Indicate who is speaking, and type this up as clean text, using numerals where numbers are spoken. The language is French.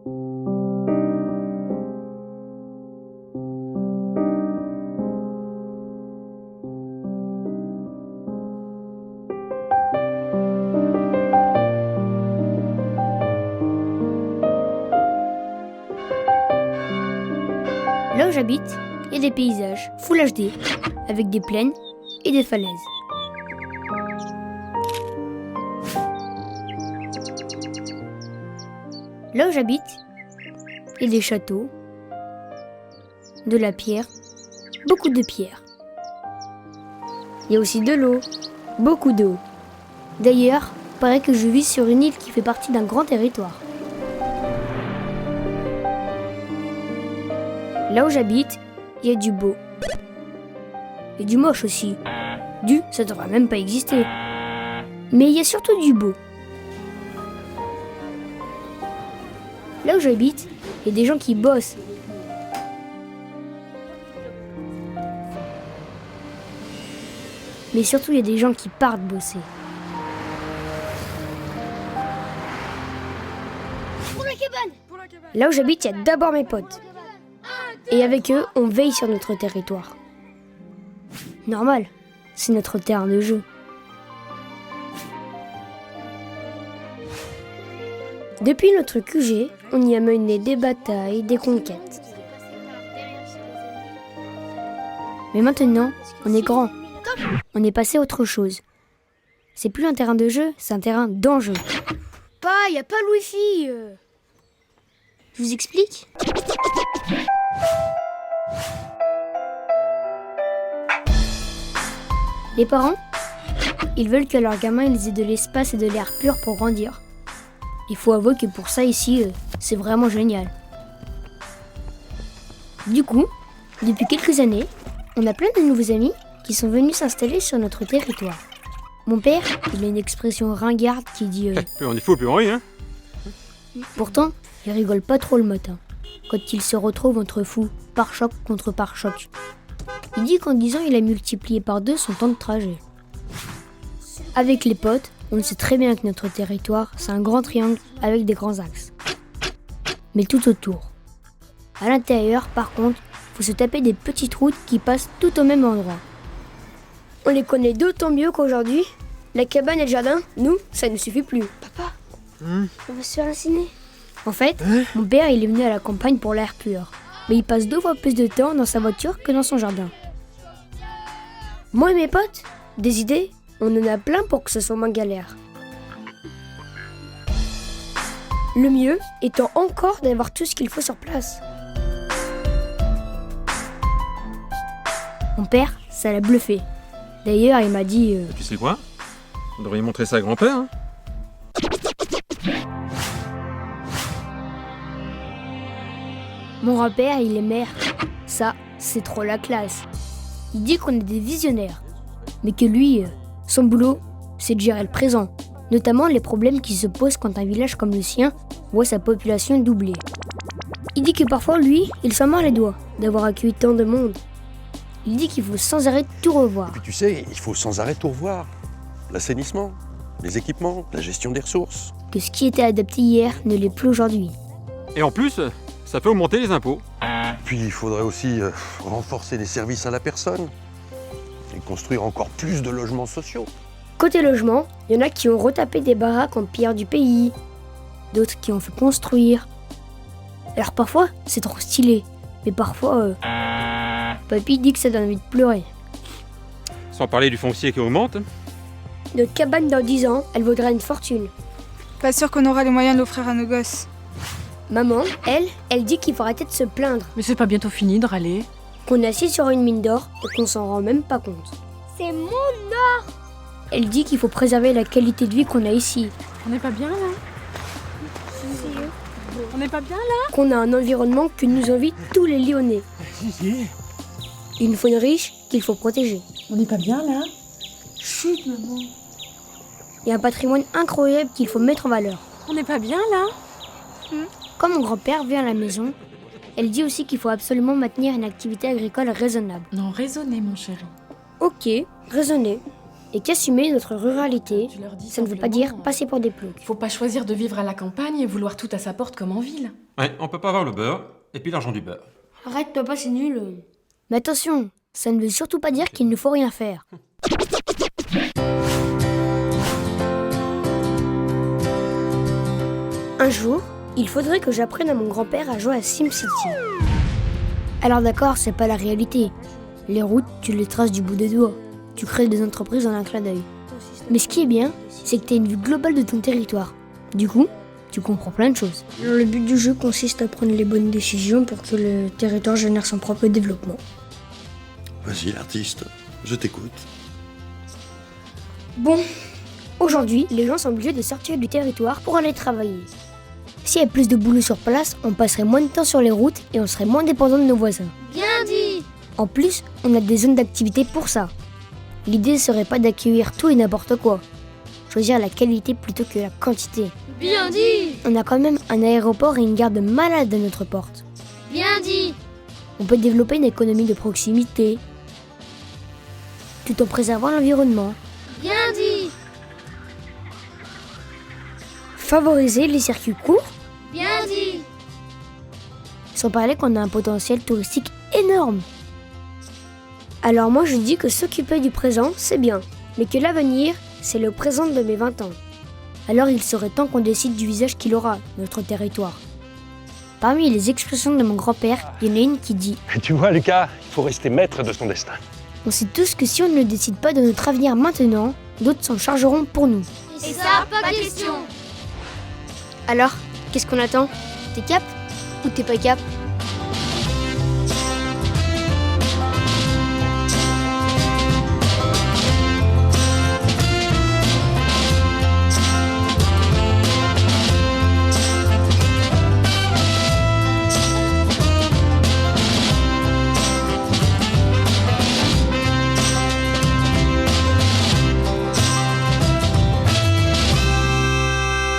Speaker 1: Là où j'habite, il y a des paysages Full HD, avec des plaines et des falaises. Là où j'habite, il y a des châteaux, de la pierre, beaucoup de pierres. Il y a aussi de l'eau, beaucoup d'eau. D'ailleurs, il paraît que je vis sur une île qui fait partie d'un grand territoire. Là où j'habite, il y a du beau. Et du moche aussi. Ça devrait même pas exister. Mais il y a surtout du beau. Là où j'habite, il y a des gens qui bossent. Mais surtout, il y a des gens qui partent bosser. Là où j'habite, il y a d'abord mes potes. Et avec eux, on veille sur notre territoire. Normal, c'est notre terrain de jeu. Depuis notre QG, on y a mené des batailles, des conquêtes. Mais maintenant, on est grand. On est passé à autre chose. C'est plus un terrain de jeu, c'est un terrain d'enjeu. Y a pas le wifi. Je vous explique ? Les parents, ils veulent que leurs gamins ils aient de l'espace et de l'air pur pour grandir. Il faut avouer que pour ça ici, c'est vraiment génial. Du coup, depuis quelques années, on a plein de nouveaux amis qui sont venus s'installer sur notre territoire. Mon père, il a une expression ringarde qui dit
Speaker 2: Plus on est fou, plus on rit, hein.
Speaker 1: Pourtant, il rigole pas trop le matin, quand il se retrouve entre fous, pare-choc contre pare-choc. Il dit qu'en 10 ans, il a multiplié par 2 son temps de trajet. Avec les potes, on sait très bien que notre territoire, c'est un grand triangle avec des grands axes. Mais tout autour. À l'intérieur, par contre, faut se taper des petites routes qui passent tout au même endroit. On les connaît d'autant mieux qu'aujourd'hui, la cabane et le jardin, nous, ça ne suffit plus. Papa, on va se faire incinérer. En fait, mon père, il est venu à la campagne pour l'air pur. Mais il passe 2 fois plus de temps dans sa voiture que dans son jardin. Moi et mes potes, des idées, on en a plein pour que ce soit moins galère. Le mieux étant encore d'avoir tout ce qu'il faut sur place. Mon père, ça l'a bluffé. D'ailleurs, il m'a dit...
Speaker 2: Tu sais quoi ? On devrait montrer ça à grand-père, hein.
Speaker 1: Mon grand-père, il est maire. Ça, c'est trop la classe. Il dit qu'on est des visionnaires. Mais que lui, son boulot, c'est de gérer le présent. Notamment les problèmes qui se posent quand un village comme le sien voit sa population doubler. Il dit que parfois, lui, il s'en mord les doigts d'avoir accueilli tant de monde. Il dit qu'il faut sans arrêt tout revoir.
Speaker 3: Et puis tu sais, il faut sans arrêt tout revoir. L'assainissement, les équipements, la gestion des ressources.
Speaker 1: Que ce qui était adapté hier ne l'est plus aujourd'hui.
Speaker 2: Et en plus, ça fait augmenter les impôts.
Speaker 3: Puis il faudrait aussi renforcer les services à la personne et construire encore plus de logements sociaux.
Speaker 1: Côté logement, il y en a qui ont retapé des baraques en pierre du pays, d'autres qui ont fait construire. Alors parfois, c'est trop stylé, mais parfois, papy dit que ça donne envie de pleurer.
Speaker 2: Sans parler du foncier qui augmente.
Speaker 1: Notre cabane dans 10 ans, elle vaudra une fortune.
Speaker 4: Pas sûr qu'on aura les moyens de l'offrir à nos gosses.
Speaker 1: Maman, elle dit qu'il faut arrêter de se plaindre,
Speaker 5: Mais c'est pas bientôt fini de râler.
Speaker 1: qu'on est assis sur une mine d'or et qu'on s'en rend même pas compte. C'est mon or! Elle dit qu'il faut préserver la qualité de vie qu'on a ici,
Speaker 5: On n'est pas bien là? On n'est pas bien là?
Speaker 1: qu'on a un environnement que nous envient tous les Lyonnais. Une faune riche qu'il faut protéger.
Speaker 5: On n'est pas bien là? Chut maman.
Speaker 1: Et un patrimoine incroyable qu'il faut mettre en valeur.
Speaker 5: On n'est pas bien là?
Speaker 1: Quand mon grand-père vient à la maison, elle dit aussi qu'il faut absolument maintenir une activité agricole raisonnable.
Speaker 5: Non, raisonnez mon chéri.
Speaker 1: Ok, raisonner. Et qu'assumer notre ruralité,
Speaker 5: Tu leur dis
Speaker 1: ça ne veut pas
Speaker 5: simplement,
Speaker 1: dire passer pour des ploucs.
Speaker 5: Faut pas choisir de vivre à la campagne et vouloir tout à sa porte comme en ville.
Speaker 2: Ouais, on peut pas avoir le beurre et puis l'argent du beurre.
Speaker 1: Arrête, papa, c'est nul. Mais attention, ça ne veut surtout pas dire qu'il ne faut rien faire. Un jour, il faudrait que j'apprenne à mon grand-père à jouer à SimCity. Alors d'accord, c'est pas la réalité. Les routes, tu les traces du bout des doigts. Tu crées des entreprises en un clin d'œil. Mais ce qui est bien, c'est que tu as une vue globale de ton territoire. Du coup, tu comprends plein de choses. Le but du jeu consiste à prendre les bonnes décisions pour que le territoire génère son propre développement.
Speaker 3: Vas-y, l'artiste, je t'écoute.
Speaker 1: Bon, aujourd'hui, les gens sont obligés de sortir du territoire pour aller travailler. S'il y a plus de boulot sur place, on passerait moins de temps sur les routes et on serait moins dépendant de nos voisins.
Speaker 6: Bien dit!
Speaker 1: En plus, on a des zones d'activité pour ça. L'idée serait pas d'accueillir tout et n'importe quoi. Choisir la qualité plutôt que la quantité.
Speaker 6: Bien dit!
Speaker 1: On a quand même un aéroport et une gare de malade à notre porte.
Speaker 6: Bien dit!
Speaker 1: On peut développer une économie de proximité, tout en préservant l'environnement.
Speaker 6: Bien dit!
Speaker 1: Favoriser les circuits courts,
Speaker 6: Bien dit!
Speaker 1: sans parler qu'on a un potentiel touristique énorme. Alors moi je dis que s'occuper du présent, c'est bien, mais que l'avenir, c'est le présent de mes 20 ans. Alors il serait temps qu'on décide du visage qu'il aura, notre territoire. Parmi les expressions de mon grand-père, il y en a une qui dit
Speaker 3: Et tu vois, Lucas, il faut rester maître de son destin.
Speaker 1: « On sait tous que si on ne décide pas de notre avenir maintenant, d'autres s'en chargeront pour nous.
Speaker 6: Et ça, pas question! »
Speaker 1: Alors, qu'est-ce qu'on attend? T'es cap ou t'es pas cap?